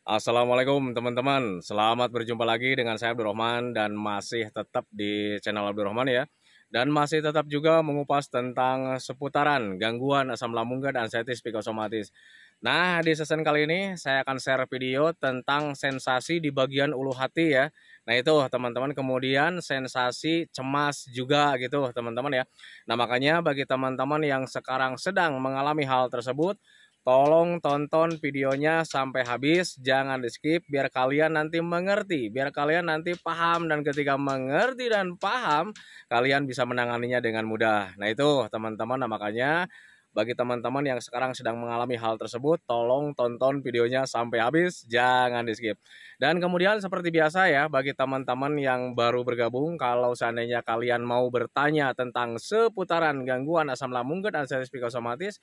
Assalamualaikum teman-teman, selamat berjumpa lagi dengan saya Abdurrahman dan masih tetap di channel Abdurrahman ya. Dan masih tetap juga mengupas tentang seputaran gangguan asam lambung dan anxiety psikosomatis. Nah, di season kali ini saya akan share video tentang sensasi di bagian ulu hati ya. Nah itu teman-teman, kemudian sensasi cemas juga gitu teman-teman ya. Nah makanya bagi teman-teman yang sekarang sedang mengalami hal tersebut, tolong tonton videonya sampai habis, jangan di skip biar kalian nanti mengerti, biar kalian nanti paham, dan ketika mengerti dan paham, kalian bisa menanganinya dengan mudah. Nah itu teman-teman, nah makanya bagi teman-teman yang sekarang sedang mengalami hal tersebut, tolong tonton videonya sampai habis, jangan di skip. Dan kemudian seperti biasa ya, bagi teman-teman yang baru bergabung, kalau seandainya kalian mau bertanya tentang seputaran gangguan asam lambung dan anxiety psikosomatis,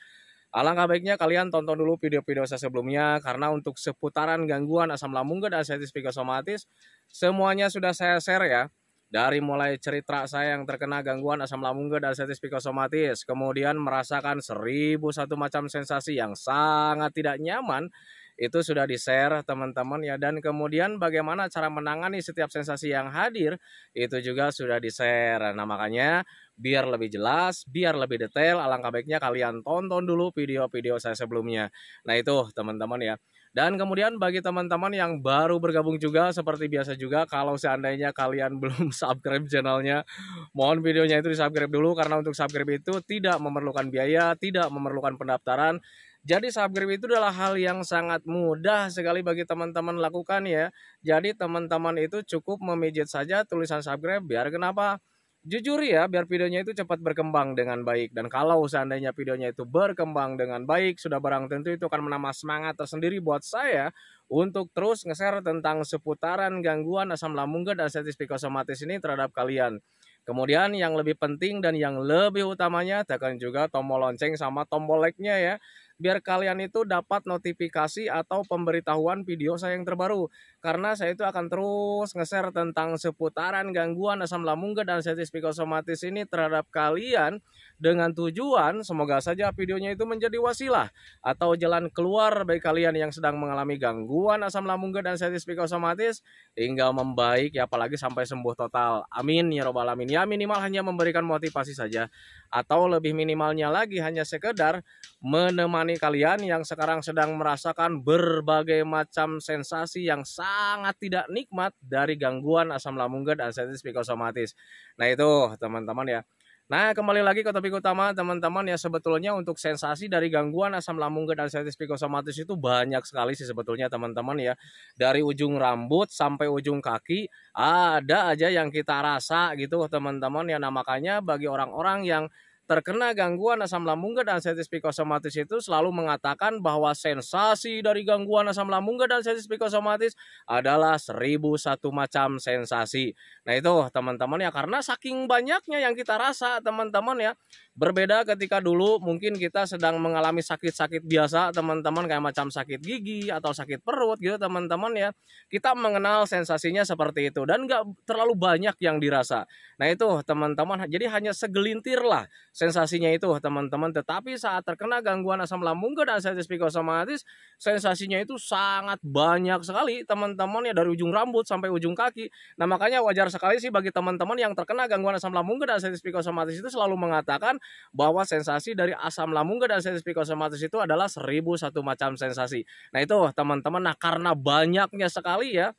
alangkah baiknya kalian tonton dulu video-video saya sebelumnya, karena untuk seputaran gangguan asam lambung dan anxiety psikosomatis semuanya sudah saya share ya. Dari mulai cerita saya yang terkena gangguan asam lambung dan anxiety psikosomatis, kemudian merasakan 1001 macam sensasi yang sangat tidak nyaman, itu sudah di-share teman-teman ya, dan kemudian bagaimana cara menangani setiap sensasi yang hadir itu juga sudah di-share. Nah, makanya biar lebih jelas, biar lebih detail, alangkah baiknya kalian tonton dulu video-video saya sebelumnya. Nah, itu teman-teman ya. Dan kemudian bagi teman-teman yang baru bergabung juga, seperti biasa juga, kalau seandainya kalian belum subscribe channelnya, mohon videonya itu di-subscribe dulu, karena untuk subscribe itu tidak memerlukan biaya, tidak memerlukan pendaftaran. Jadi subscribe itu adalah hal yang sangat mudah sekali bagi teman-teman lakukan ya. Jadi teman-teman itu cukup memijit saja tulisan subscribe, biar kenapa? Jujur ya, biar videonya itu cepat berkembang dengan baik. Dan kalau seandainya videonya itu berkembang dengan baik, sudah barang tentu itu akan menambah semangat tersendiri buat saya untuk terus nge-share tentang seputaran gangguan asam lambung dan anxiety psikosomatis ini terhadap kalian. Kemudian yang lebih penting dan yang lebih utamanya, tekan juga tombol lonceng sama tombol like-nya ya, biar kalian itu dapat notifikasi atau pemberitahuan video saya yang terbaru. Karena saya itu akan terus nge-share tentang seputaran gangguan asam lambung dan anxiety psikosomatis ini terhadap kalian, dengan tujuan semoga saja videonya itu menjadi wasilah atau jalan keluar bagi kalian yang sedang mengalami gangguan asam lambung dan anxiety psikosomatis hingga membaik ya, apalagi sampai sembuh total. Amin ya robbal alamin. Ya minimal hanya memberikan motivasi saja, atau lebih minimalnya lagi hanya sekedar menemani kalian yang sekarang sedang merasakan berbagai macam sensasi yang sangat tidak nikmat dari gangguan asam lambung dan anxiety psikosomatis. Nah itu teman-teman ya. Nah, kembali lagi ke topik utama teman-teman ya, sebetulnya untuk sensasi dari gangguan asam lambung dan anxiety psikosomatis itu banyak sekali sih sebetulnya teman-teman ya. Dari ujung rambut sampai ujung kaki ada aja yang kita rasa gitu teman-teman ya. Nah, makanya bagi orang-orang yang terkena gangguan asam lambung dan anxiety psikosomatis itu selalu mengatakan bahwa sensasi dari gangguan asam lambung dan anxiety psikosomatis adalah 1001 macam sensasi. Nah itu teman-teman ya, karena saking banyaknya yang kita rasa teman-teman ya. Berbeda ketika dulu mungkin kita sedang mengalami sakit-sakit biasa teman-teman, kayak macam sakit gigi atau sakit perut gitu teman-teman ya. Kita mengenal sensasinya seperti itu dan nggak terlalu banyak yang dirasa. Nah itu teman-teman, jadi hanya segelintir lah sensasinya itu teman-teman. Tetapi saat terkena gangguan asam lambung dan anxiety psikosomatis, sensasinya itu sangat banyak sekali teman-teman ya, dari ujung rambut sampai ujung kaki. Nah makanya wajar sekali sih bagi teman-teman yang terkena gangguan asam lambung dan anxiety psikosomatis itu selalu mengatakan bahwa sensasi dari asam lambung dan anxiety psikosomatis itu adalah 1001 macam sensasi. Nah itu teman-teman, nah karena banyaknya sekali ya,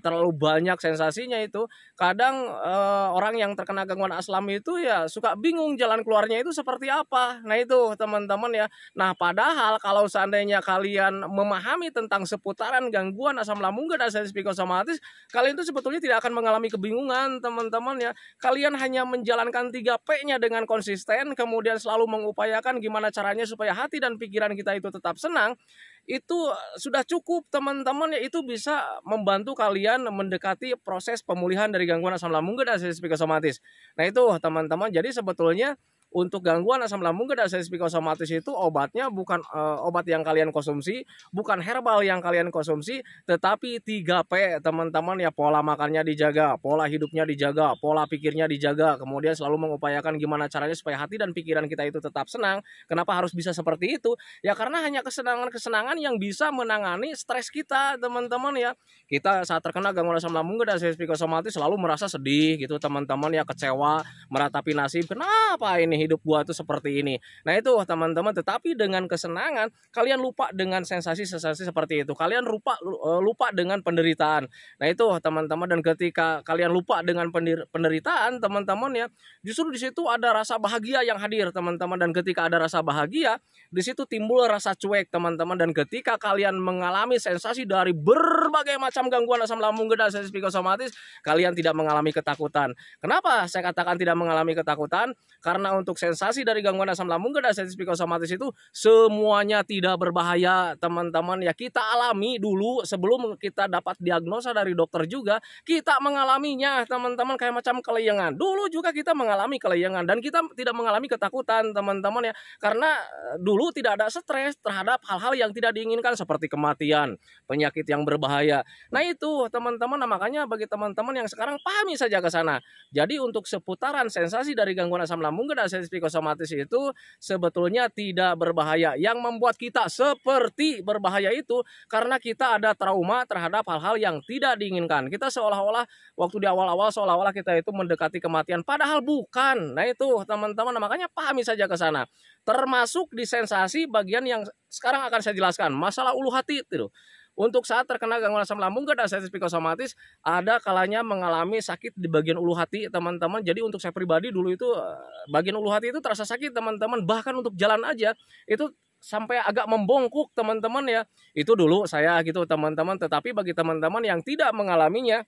terlalu banyak sensasinya itu, kadang orang yang terkena gangguan asam itu ya suka bingung jalan keluarnya itu seperti apa. Nah itu teman-teman ya. Nah padahal kalau seandainya kalian memahami tentang seputaran gangguan asam lambung dan anxiety psikosomatis, kalian itu sebetulnya tidak akan mengalami kebingungan teman-teman ya. Kalian hanya menjalankan 3P-nya dengan konsisten, kemudian selalu mengupayakan gimana caranya supaya hati dan pikiran kita itu tetap senang. Itu sudah cukup teman-teman ya, itu bisa membantu kalian mendekati proses pemulihan dari gangguan asam lambung dan anxiety psikosomatis. Nah itu teman-teman, jadi sebetulnya untuk gangguan asam lambung dan sensitif psikosomatis itu obatnya bukan obat yang kalian konsumsi, bukan herbal yang kalian konsumsi, tetapi 3P teman-teman ya, pola makannya dijaga, pola hidupnya dijaga, pola pikirnya dijaga, kemudian selalu mengupayakan gimana caranya supaya hati dan pikiran kita itu tetap senang. Kenapa harus bisa seperti itu? Ya karena hanya kesenangan-kesenangan yang bisa menangani stres kita teman-teman ya. Kita saat terkena gangguan asam lambung dan sensitif psikosomatis selalu merasa sedih gitu teman-teman ya, kecewa, meratapi nasib, kenapa ini hidup gua tuh seperti ini. Nah itu teman-teman, tetapi dengan kesenangan kalian lupa dengan sensasi-sensasi seperti itu, kalian lupa dengan penderitaan. Nah itu teman-teman, dan ketika kalian lupa dengan penderitaan teman-teman ya, justru di situ ada rasa bahagia yang hadir teman-teman, dan ketika ada rasa bahagia di situ timbul rasa cuek teman-teman, dan ketika kalian mengalami sensasi dari berbagai macam gangguan asam lambung dan sensitif psikosomatis, kalian tidak mengalami ketakutan. Kenapa saya katakan tidak mengalami ketakutan? Karena untuk sensasi dari gangguan asam lambung dan sensitif psikosomatis itu semuanya tidak berbahaya teman-teman ya. Kita alami dulu sebelum kita dapat diagnosa dari dokter juga, kita mengalaminya teman-teman, kayak macam kelayangan. Dulu juga kita mengalami kelayangan dan kita tidak mengalami ketakutan teman-teman ya, karena dulu tidak ada stres terhadap hal-hal yang tidak diinginkan seperti kematian, penyakit yang berbahaya. Nah itu teman-teman, nah, makanya bagi teman-teman yang sekarang pahami saja ke sana. Jadi untuk seputaran sensasi dari gangguan asam lambung dan sensitif psikosomatis itu sebetulnya tidak berbahaya. Yang membuat kita seperti berbahaya itu karena kita ada trauma terhadap hal-hal yang tidak diinginkan. Kita seolah-olah waktu di awal-awal seolah-olah kita itu mendekati kematian, padahal bukan. Nah itu teman-teman, makanya pahami saja ke sana. Termasuk di sensasi bagian yang sekarang akan saya jelaskan, masalah ulu hati itu. Untuk saat terkena gangguan asam lambung dan sensitif psikosomatis, ada kalanya mengalami sakit di bagian ulu hati teman-teman. Jadi untuk saya pribadi dulu itu bagian ulu hati itu terasa sakit teman-teman, bahkan untuk jalan aja itu sampai agak membongkuk teman-teman ya. Itu dulu saya gitu teman-teman. Tetapi bagi teman-teman yang tidak mengalaminya,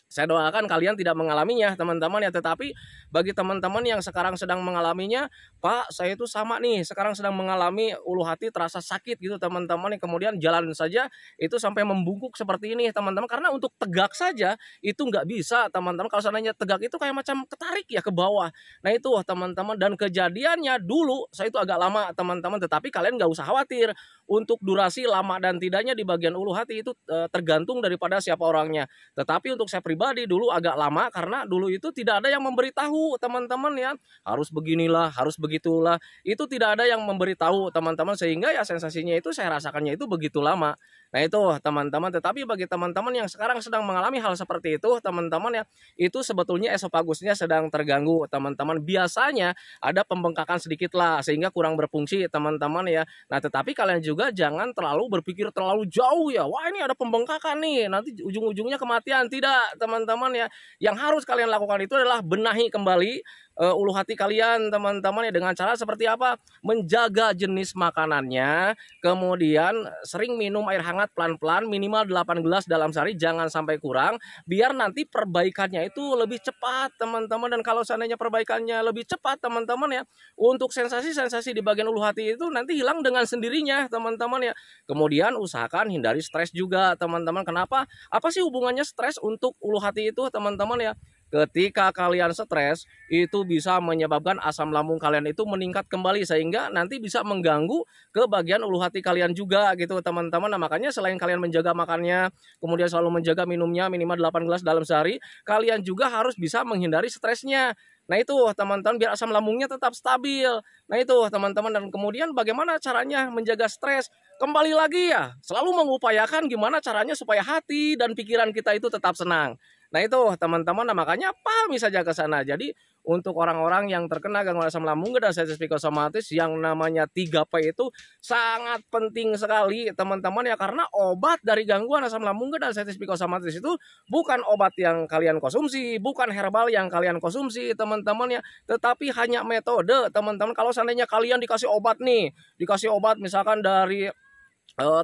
saya doakan kalian tidak mengalaminya teman-teman ya. Tetapi bagi teman-teman yang sekarang sedang mengalaminya, Pak saya itu sama nih sekarang sedang mengalami ulu hati terasa sakit gitu teman-teman, kemudian jalan saja itu sampai membungkuk seperti ini teman-teman, karena untuk tegak saja itu nggak bisa teman-teman. Kalau seandainya tegak itu kayak macam ketarik ya ke bawah. Nah itu teman-teman, dan kejadiannya dulu saya itu agak lama teman-teman, tetapi kalian nggak usah khawatir untuk durasi lama dan tidaknya di bagian ulu hati itu tergantung daripada siapa orangnya. Tetapi untuk saya pribadi dulu agak lama karena dulu itu tidak ada yang memberitahu teman-teman ya, harus beginilah, harus begitulah. Itu tidak ada yang memberitahu teman-teman, sehingga ya sensasinya itu saya rasakannya itu begitu lama. Nah itu teman-teman, tetapi bagi teman-teman yang sekarang sedang mengalami hal seperti itu teman-teman ya, itu sebetulnya esopagusnya sedang terganggu teman-teman. Biasanya ada pembengkakan sedikit lah sehingga kurang berfungsi teman-teman ya. Nah tetapi kalian juga jangan terlalu berpikir terlalu jauh ya, wah ini ada pembengkakan nih nanti ujung-ujungnya kematian. Tidak teman-teman ya, yang harus kalian lakukan itu adalah benahi kembali ulu hati kalian teman-teman ya, dengan cara seperti apa? Menjaga jenis makanannya, kemudian sering minum air hangat pelan-pelan minimal 8 gelas dalam sehari, jangan sampai kurang, biar nanti perbaikannya itu lebih cepat teman-teman. Dan kalau seandainya perbaikannya lebih cepat teman-teman ya, untuk sensasi-sensasi di bagian ulu hati itu nanti hilang dengan sendirinya teman-teman ya. Kemudian usahakan hindari stres juga teman-teman. Kenapa? Apa sih hubungannya stres untuk ulu hati itu teman-teman ya? Ketika kalian stres itu bisa menyebabkan asam lambung kalian itu meningkat kembali, sehingga nanti bisa mengganggu ke bagian ulu hati kalian juga gitu teman-teman. Nah makanya selain kalian menjaga makannya, kemudian selalu menjaga minumnya minimal 8 gelas dalam sehari, kalian juga harus bisa menghindari stresnya. Nah itu teman-teman, biar asam lambungnya tetap stabil. Nah itu teman-teman, dan kemudian bagaimana caranya menjaga stres? Kembali lagi ya, selalu mengupayakan gimana caranya supaya hati dan pikiran kita itu tetap senang. Nah itu teman-teman, nah makanya pahami saja ke sana. Jadi untuk orang-orang yang terkena gangguan asam lambung dan sensitif psikosomatis, yang namanya 3P itu sangat penting sekali teman-teman ya, karena obat dari gangguan asam lambung dan sensitif psikosomatis itu bukan obat yang kalian konsumsi, bukan herbal yang kalian konsumsi teman-teman ya, tetapi hanya metode teman-teman. Kalau seandainya kalian dikasih obat nih, dikasih obat misalkan dari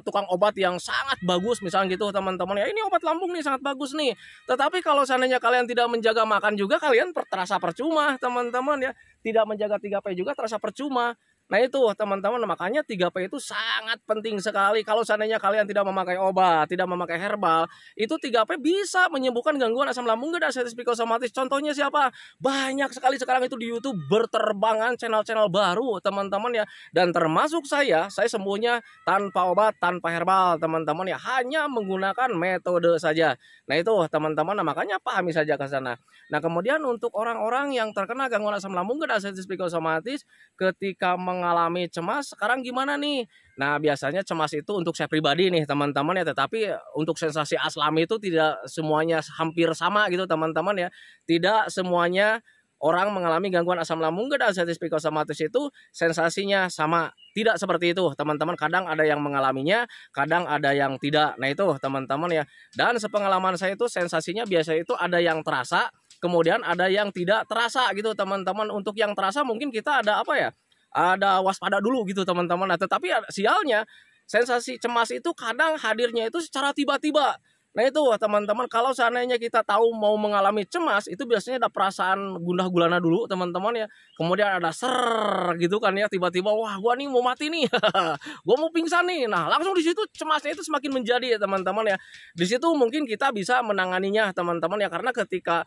tukang obat yang sangat bagus misalnya gitu teman-teman ya, ini obat lambung nih sangat bagus nih, tetapi kalau seandainya kalian tidak menjaga makan juga, kalian terasa percuma teman-teman ya, tidak menjaga 3P juga terasa percuma. Nah itu teman-teman, makanya 3P itu sangat penting sekali. Kalau seandainya kalian tidak memakai obat, tidak memakai herbal, itu 3P bisa menyembuhkan gangguan asam lambung dan artritis psikosomatis. Contohnya siapa? Banyak sekali sekarang itu di YouTube berterbangan channel-channel baru teman-teman ya. Dan termasuk saya sembuhnya tanpa obat, tanpa herbal teman-teman ya. Hanya menggunakan metode saja. Nah itu teman-teman, nah, makanya pahami saja ke sana. Nah kemudian untuk orang-orang yang terkena gangguan asam lambung dan artritis psikosomatis ketika mengalami cemas, sekarang gimana nih? Nah biasanya cemas itu untuk saya pribadi nih teman-teman ya, tetapi untuk sensasi aslami itu tidak semuanya hampir sama gitu teman-teman ya. Tidak semuanya orang mengalami gangguan asam lambung dan artritis psikosomatis itu sensasinya sama. Tidak seperti itu teman-teman, kadang ada yang mengalaminya, kadang ada yang tidak. Nah itu teman-teman ya. Dan sepengalaman saya itu sensasinya biasa itu ada yang terasa, kemudian ada yang tidak terasa gitu teman-teman. Untuk yang terasa mungkin kita ada apa ya? Ada waspada dulu gitu teman-teman. Nah, tetapi sialnya sensasi cemas itu kadang hadirnya itu secara tiba-tiba. Nah itu teman-teman, kalau seandainya kita tahu mau mengalami cemas, itu biasanya ada perasaan gundah gulana dulu teman-teman ya. Kemudian ada ser gitu kan ya, tiba-tiba wah gua nih mau mati nih. Gua mau pingsan nih. Nah, langsung di situ cemasnya itu semakin menjadi ya teman-teman ya. Di situ mungkin kita bisa menanganinya teman-teman ya, karena ketika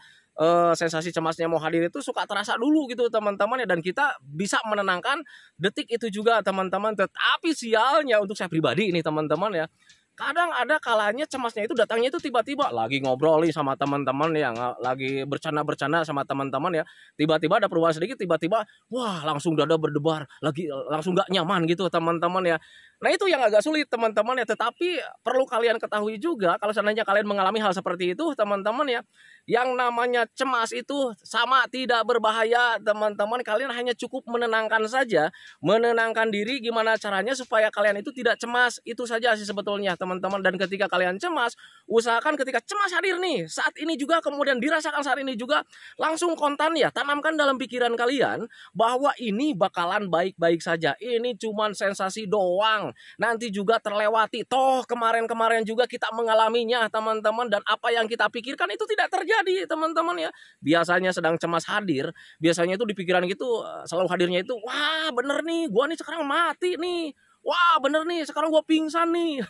sensasi cemasnya mau hadir itu suka terasa dulu gitu teman-teman ya, dan kita bisa menenangkan detik itu juga teman-teman. Tetapi sialnya untuk saya pribadi ini teman-teman ya, kadang ada kalanya cemasnya itu datangnya itu tiba-tiba lagi ngobrol nih sama teman-teman yang lagi bercanda-bercanda sama teman-teman ya, tiba-tiba ada perubahan sedikit, tiba-tiba wah langsung dada berdebar, lagi langsung gak nyaman gitu teman-teman ya. Nah itu yang agak sulit teman-teman ya, tetapi perlu kalian ketahui juga kalau seandainya kalian mengalami hal seperti itu teman-teman ya, yang namanya cemas itu sama tidak berbahaya teman-teman. Kalian hanya cukup menenangkan saja, menenangkan diri gimana caranya supaya kalian itu tidak cemas, itu saja sih sebetulnya teman-teman. Dan ketika kalian cemas, usahakan ketika cemas hadir nih saat ini juga, kemudian dirasakan saat ini juga, langsung kontan ya, tanamkan dalam pikiran kalian bahwa ini bakalan baik-baik saja, ini cuman sensasi doang, nanti juga terlewati. Toh kemarin-kemarin juga kita mengalaminya teman-teman, dan apa yang kita pikirkan itu tidak terjadi teman-teman ya. Biasanya sedang cemas hadir, biasanya itu di pikiran gitu selalu hadirnya itu, wah bener nih gua nih sekarang mati nih, wah bener nih sekarang gua pingsan nih.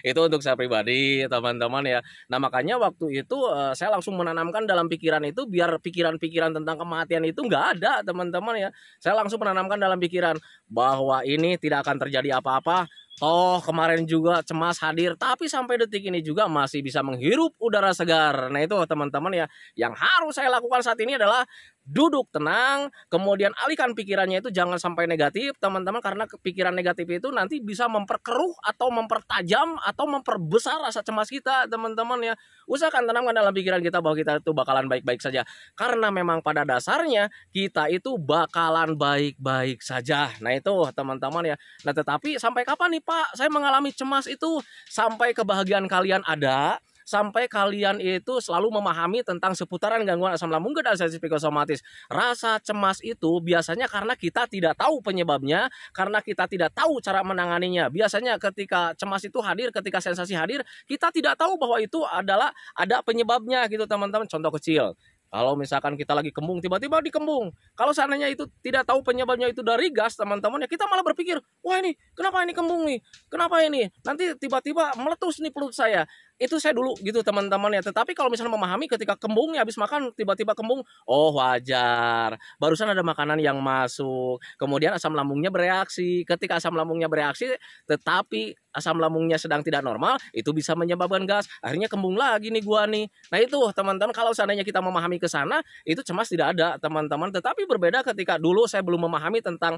Itu untuk saya pribadi teman-teman ya. Nah makanya waktu itu saya langsung menanamkan dalam pikiran itu, biar pikiran-pikiran tentang kematian itu nggak ada teman-teman ya. Saya langsung menanamkan dalam pikiran bahwa ini tidak akan terjadi apa-apa. Toh kemarin juga cemas hadir, tapi sampai detik ini juga masih bisa menghirup udara segar. Nah itu teman-teman ya, yang harus saya lakukan saat ini adalah duduk tenang, kemudian alihkan pikirannya itu jangan sampai negatif teman-teman, karena pikiran negatif itu nanti bisa memperkeruh atau mempertajam atau memperbesar rasa cemas kita teman-teman ya. Usahakan tanamkan dalam pikiran kita bahwa kita itu bakalan baik-baik saja, karena memang pada dasarnya kita itu bakalan baik-baik saja. Nah itu teman-teman ya. Nah tetapi sampai kapan nih Pak saya mengalami cemas itu? Sampai kebahagiaan kalian ada, sampai kalian itu selalu memahami tentang seputaran gangguan asam lambung dan artritis psikosomatis. Rasa cemas itu biasanya karena kita tidak tahu penyebabnya, karena kita tidak tahu cara menanganinya. Biasanya ketika cemas itu hadir, ketika sensasi hadir, kita tidak tahu bahwa itu adalah ada penyebabnya gitu teman-teman. Contoh kecil, kalau misalkan kita lagi kembung, tiba-tiba dikembung. Kalau seandainya itu tidak tahu penyebabnya itu dari gas, teman-teman, ya kita malah berpikir, wah ini, kenapa ini kembung nih? Kenapa ini? Nanti tiba-tiba meletus nih perut saya. Itu saya dulu gitu teman-teman ya. Tetapi kalau misalnya memahami ketika kembung ya, habis makan tiba-tiba kembung, oh wajar, barusan ada makanan yang masuk, kemudian asam lambungnya bereaksi. Ketika asam lambungnya bereaksi tetapi asam lambungnya sedang tidak normal, itu bisa menyebabkan gas, akhirnya kembung lagi nih gua nih. Nah itu teman-teman, kalau seandainya kita memahami ke sana, itu cemas tidak ada teman-teman. Tetapi berbeda ketika dulu saya belum memahami tentang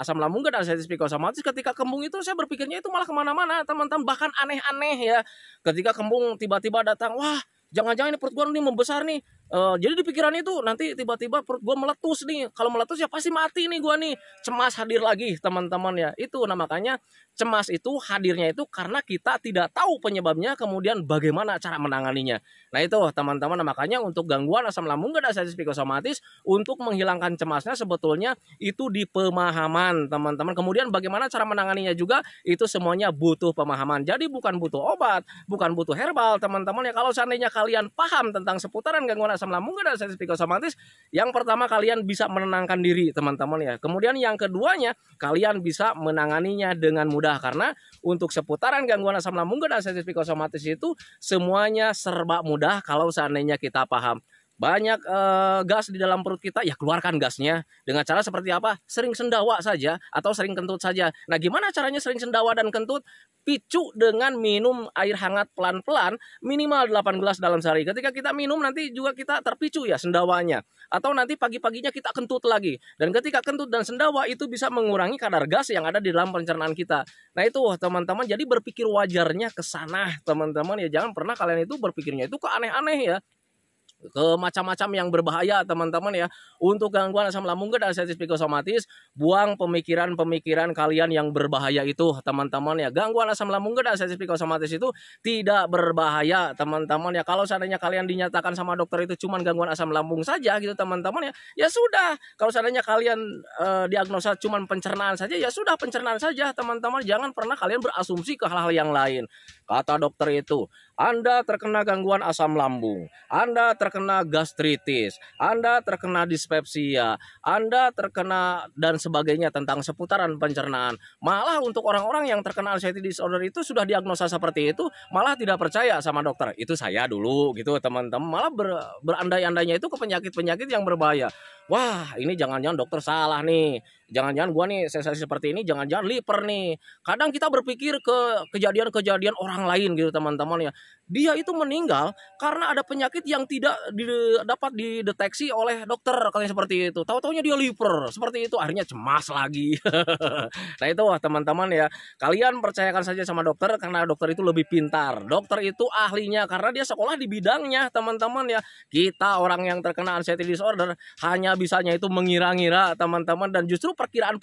asam lambung dan artritis psikosomatis. Ketika kembung itu saya berpikirnya itu malah kemana-mana teman-teman, bahkan aneh-aneh ya. Ketika kembung tiba-tiba datang, wah jangan-jangan ini perut gua nih membesar nih. Jadi di pikiran itu nanti tiba-tiba perut gua meletus nih. Kalau meletus ya pasti mati nih gua nih. Cemas hadir lagi teman-teman ya. Itu nah makanya cemas itu hadirnya itu karena kita tidak tahu penyebabnya, kemudian bagaimana cara menanganinya. Nah itu teman-teman, nah, makanya untuk gangguan asam lambung dan artritis psikosomatis, untuk menghilangkan cemasnya sebetulnya itu di pemahaman teman-teman. Kemudian bagaimana cara menanganinya juga itu semuanya butuh pemahaman. Jadi bukan butuh obat, bukan butuh herbal teman-teman ya. Kalau seandainya kalian paham tentang seputaran gangguan asam asam lambung dan anestesi psikosomatis, yang pertama kalian bisa menenangkan diri teman-teman ya. Kemudian yang keduanya, kalian bisa menanganinya dengan mudah, karena untuk seputaran gangguan asam lambung dan anestesi psikosomatis itu semuanya serba mudah kalau seandainya kita paham. Banyak gas di dalam perut kita, ya keluarkan gasnya. Dengan cara seperti apa? Sering sendawa saja atau sering kentut saja. Nah, gimana caranya sering sendawa dan kentut? Picu dengan minum air hangat pelan-pelan minimal 8 gelas dalam sehari. Ketika kita minum nanti juga kita terpicu ya sendawanya. Atau nanti pagi-paginya kita kentut lagi. Dan ketika kentut dan sendawa itu bisa mengurangi kadar gas yang ada di dalam pencernaan kita. Nah itu teman-teman, jadi berpikir wajarnya ke sana teman-teman ya. Jangan pernah kalian itu berpikirnya itu ke aneh-aneh ya, ke macam-macam yang berbahaya teman-teman ya. Untuk gangguan asam lambung dan anestesi psikosomatis, buang pemikiran-pemikiran kalian yang berbahaya itu teman-teman ya. Gangguan asam lambung dan anestesi psikosomatis itu tidak berbahaya teman-teman ya. Kalau seandainya kalian dinyatakan sama dokter itu cuma gangguan asam lambung saja gitu teman-teman ya, ya sudah. Kalau seandainya kalian diagnosa cuma pencernaan saja, ya sudah pencernaan saja teman-teman. Jangan pernah kalian berasumsi ke hal-hal yang lain. Kata dokter itu, Anda terkena gangguan asam lambung, Anda terkena gastritis, Anda terkena dispepsia, Anda terkena dan sebagainya tentang seputaran pencernaan. Malah untuk orang-orang yang terkena anxiety disorder itu sudah diagnosa seperti itu, malah tidak percaya sama dokter. Itu saya dulu gitu teman-teman, malah berandai-andainya itu ke penyakit-penyakit yang berbahaya. Wah, ini jangan-jangan dokter salah nih. Jangan-jangan gua nih sensasi seperti ini, jangan-jangan liver nih. Kadang kita berpikir ke kejadian-kejadian orang lain gitu teman-teman ya. Dia itu meninggal karena ada penyakit yang tidak dapat dideteksi oleh dokter, katanya seperti itu. Tahu-taunya dia liver, seperti itu. Akhirnya cemas lagi. Nah itu teman-teman ya. Kalian percayakan saja sama dokter, karena dokter itu lebih pintar. Dokter itu ahlinya karena dia sekolah di bidangnya teman-teman ya. Kita orang yang terkena anxiety disorder hanya bisanya itu mengira-ngira teman-teman, dan justru perkiraan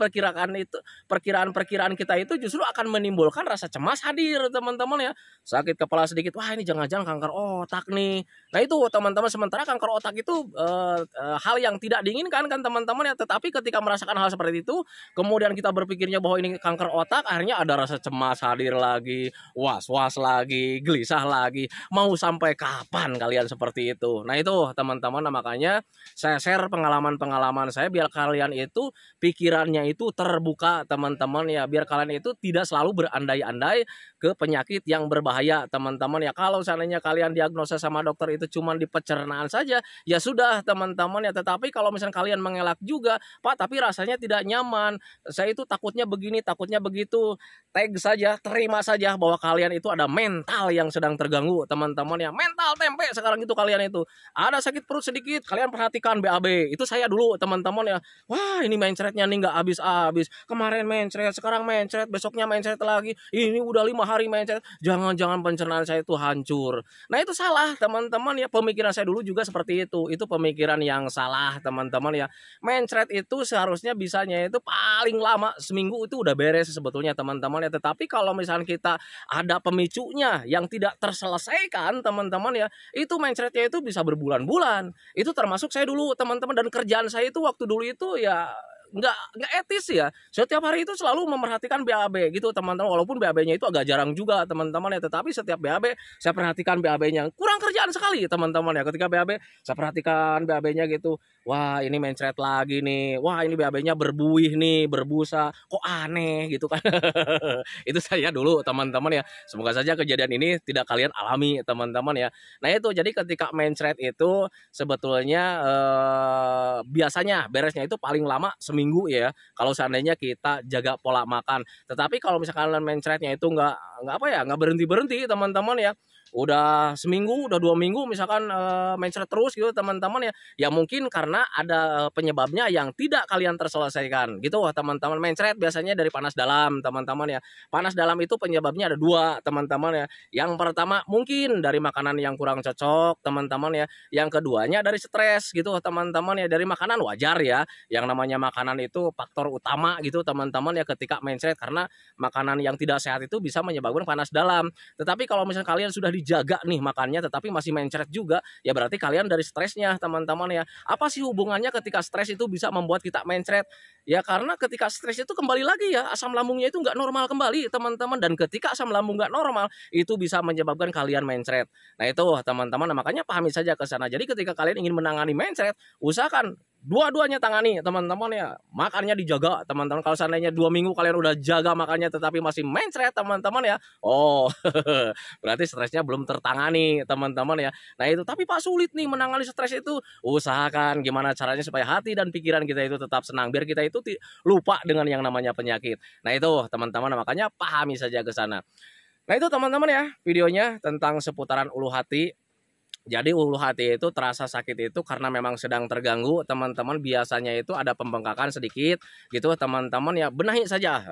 kita itu justru akan menimbulkan rasa cemas hadir teman-teman ya. Sakit kepala sedikit, wah ini jangan-jangan kanker otak nih. Nah itu teman-teman, sementara kanker otak itu hal yang tidak diinginkan kan teman-teman ya. Tetapi ketika merasakan hal seperti itu, kemudian kita berpikirnya bahwa ini kanker otak, akhirnya ada rasa cemas hadir lagi, was-was lagi, gelisah lagi. Mau sampai kapan kalian seperti itu? Nah itu teman-teman, nah, makanya saya share pengalaman-pengalaman saya biar kalian itu pikirannya itu terbuka teman-teman ya, biar kalian itu tidak selalu berandai-andai ke penyakit yang berbahaya teman-teman ya. Kalau seandainya kalian diagnosa sama dokter itu cuma di pencernaan saja, ya sudah teman-teman ya. Tetapi kalau misalnya kalian mengelak juga, Pak tapi rasanya tidak nyaman, saya itu takutnya begini, takutnya begitu, tag saja, terima saja bahwa kalian itu ada mental yang sedang terganggu teman-teman ya. Mental tempe sekarang itu kalian itu. Ada sakit perut sedikit, kalian perhatikan BAB. Itu saya dulu teman-teman ya. Wah ini mencretnya nih nggak habis-habis. Kemarin mencret, sekarang mencret, besoknya mencret lagi. Ini udah 5 hari mencret. Jangan-jangan pencernaan saya itu hancur. Nah itu salah teman-teman ya. Pemikiran saya dulu juga seperti itu. Itu pemikiran yang salah teman-teman ya. Mencret itu seharusnya bisanya itu paling lama seminggu itu udah beres sebetulnya teman-teman ya. Tetapi kalau misalnya kita ada pemicunya yang tidak terselesaikan teman-teman ya, itu mencretnya itu bisa berbulan-bulan. Itu termasuk saya dulu teman-teman, dan kerjaan saya itu waktu dulu itu ya nggak etis ya. Setiap hari itu selalu memperhatikan BAB gitu teman-teman, walaupun BAB-nya itu agak jarang juga teman-teman ya, tetapi setiap BAB saya perhatikan BAB-nya. Kurang kerjaan sekali teman-teman ya, ketika BAB saya perhatikan BAB-nya gitu. Wah ini mencret lagi nih, wah ini BAB-nya berbuih nih, berbusa, kok aneh gitu kan. Itu saya dulu teman-teman ya. Semoga saja kejadian ini tidak kalian alami teman-teman ya. Nah itu, jadi ketika mencret itu sebetulnya biasanya beresnya itu paling lama seminggu ya, kalau seandainya kita jaga pola makan. Tetapi kalau misalkan mencretnya itu nggak berhenti teman-teman ya, udah seminggu, udah 2 minggu misalkan mencret terus gitu teman-teman ya, ya mungkin karena ada penyebabnya yang tidak kalian terselesaikan gitu teman-teman. Mencret biasanya dari panas dalam teman-teman ya. Panas dalam itu penyebabnya ada 2 teman-teman ya. Yang pertama mungkin dari makanan yang kurang cocok teman-teman ya. Yang keduanya dari stres gitu teman-teman ya. Dari makanan wajar ya, yang namanya makanan makanan itu faktor utama gitu teman-teman ya ketika mencret, karena makanan yang tidak sehat itu bisa menyebabkan panas dalam. Tetapi kalau misalnya kalian sudah dijaga nih makannya tetapi masih mencret juga, ya berarti kalian dari stresnya teman-teman ya. Apa sih hubungannya ketika stres itu bisa membuat kita mencret? Ya karena ketika stres itu kembali lagi ya asam lambungnya itu nggak normal kembali teman-teman, dan ketika asam lambung nggak normal itu bisa menyebabkan kalian mencret. Nah itu teman-teman, nah, makanya pahami saja ke sana. Jadi ketika kalian ingin menangani mencret, usahakan dua-duanya tangani teman-teman ya. Makannya dijaga teman-teman. Kalau seandainya 2 minggu kalian udah jaga makannya tetapi masih mencret teman-teman ya, oh berarti stresnya belum tertangani teman-teman ya. Nah itu, tapi Pak sulit nih menangani stres itu. Usahakan gimana caranya supaya hati dan pikiran kita itu tetap senang, biar kita itu lupa dengan yang namanya penyakit. Nah itu teman-teman, makanya pahami saja ke sana. Nah itu teman-teman ya videonya tentang seputaran ulu hati. Jadi ulu hati itu terasa sakit itu karena memang sedang terganggu teman-teman, biasanya itu ada pembengkakan sedikit gitu teman-teman ya. Benahi saja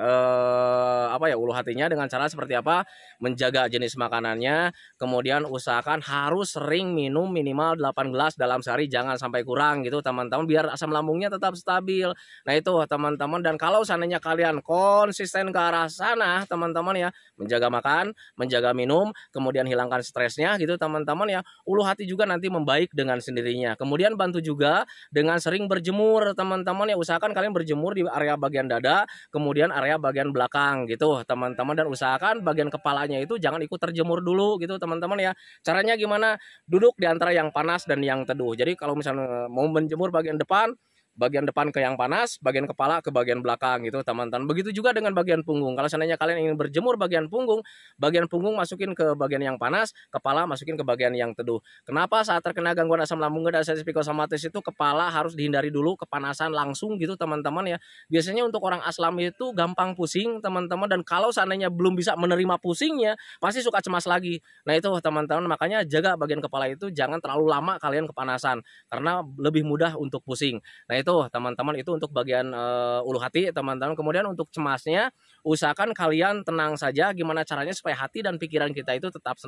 ulu hatinya dengan cara seperti apa, menjaga jenis makanannya, kemudian usahakan harus sering minum minimal 8 gelas dalam sehari, jangan sampai kurang gitu teman-teman, biar asam lambungnya tetap stabil. Nah itu teman-teman, dan kalau seandainya kalian konsisten ke arah sana teman-teman ya, menjaga makan, menjaga minum, kemudian hilangkan stresnya gitu teman-teman ya, ulu hati juga nanti membaik dengan sendirinya. Kemudian bantu juga dengan sering berjemur teman-teman ya, usahakan kalian berjemur di area bagian dada, kemudian area bagian belakang gitu teman-teman, dan usahakan bagian kepalanya itu jangan ikut terjemur dulu gitu teman-teman ya. Caranya gimana? Duduk di antara yang panas dan yang teduh. Jadi kalau misalnya mau menjemur bagian depan ke yang panas, bagian kepala ke bagian belakang gitu teman-teman. Begitu juga dengan bagian punggung. Kalau seandainya kalian ingin berjemur bagian punggung masukin ke bagian yang panas, kepala masukin ke bagian yang teduh. Kenapa saat terkena gangguan asam lambung dan sensitif psikosomatis itu kepala harus dihindari dulu kepanasan langsung gitu teman-teman ya. Biasanya untuk orang aslam itu gampang pusing teman-teman, dan kalau seandainya belum bisa menerima pusingnya pasti suka cemas lagi. Nah itu teman-teman, makanya jaga bagian kepala itu jangan terlalu lama kalian kepanasan karena lebih mudah untuk pusing. Nah itu teman-teman, itu untuk bagian ulu hati teman-teman. Kemudian untuk cemasnya, usahakan kalian tenang saja. Gimana caranya supaya hati dan pikiran kita itu tetap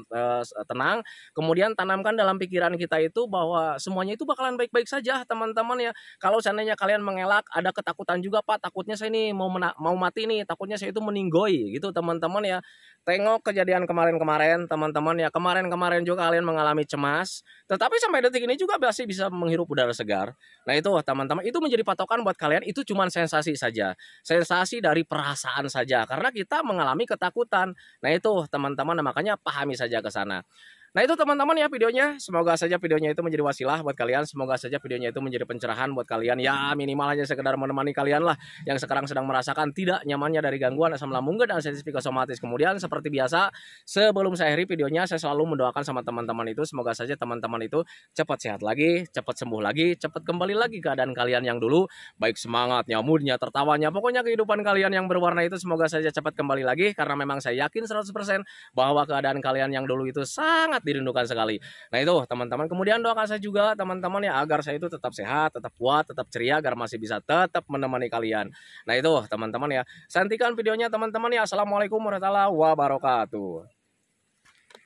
tenang. Kemudian tanamkan dalam pikiran kita itu bahwa semuanya itu bakalan baik-baik saja teman-teman ya. Kalau seandainya kalian mengelak, ada ketakutan juga, Pak takutnya saya ini mau mati nih, takutnya saya itu meninggoy gitu teman-teman ya. Tengok kejadian kemarin-kemarin teman-teman ya, kemarin-kemarin juga kalian mengalami cemas, tetapi sampai detik ini juga masih bisa menghirup udara segar. Nah itu teman-teman, itu menjadi patokan buat kalian, itu cuma sensasi saja, sensasi dari perasaan saja, karena kita mengalami ketakutan. Nah itu teman-teman, makanya pahami saja ke sana. Nah itu teman-teman ya videonya, semoga saja videonya itu menjadi wasilah buat kalian, semoga saja videonya itu menjadi pencerahan buat kalian ya, minimal hanya sekedar menemani kalian lah yang sekarang sedang merasakan tidak nyamannya dari gangguan asam lambung dan sensitif psikosomatis. Kemudian seperti biasa, sebelum saya akhiri videonya, saya selalu mendoakan sama teman-teman itu, semoga saja teman-teman itu cepat sehat lagi, cepat sembuh lagi, cepat kembali lagi keadaan kalian yang dulu, baik semangatnya, moodnya, tertawanya, pokoknya kehidupan kalian yang berwarna itu semoga saja cepat kembali lagi, karena memang saya yakin 100% bahwa keadaan kalian yang dulu itu sangat dirindukan sekali. Nah itu teman-teman, kemudian doakan saya juga teman-teman ya, agar saya itu tetap sehat, tetap kuat, tetap ceria, agar masih bisa tetap menemani kalian. Nah itu teman-teman ya, saya hentikan videonya teman-teman ya. Assalamualaikum warahmatullahi wabarakatuh.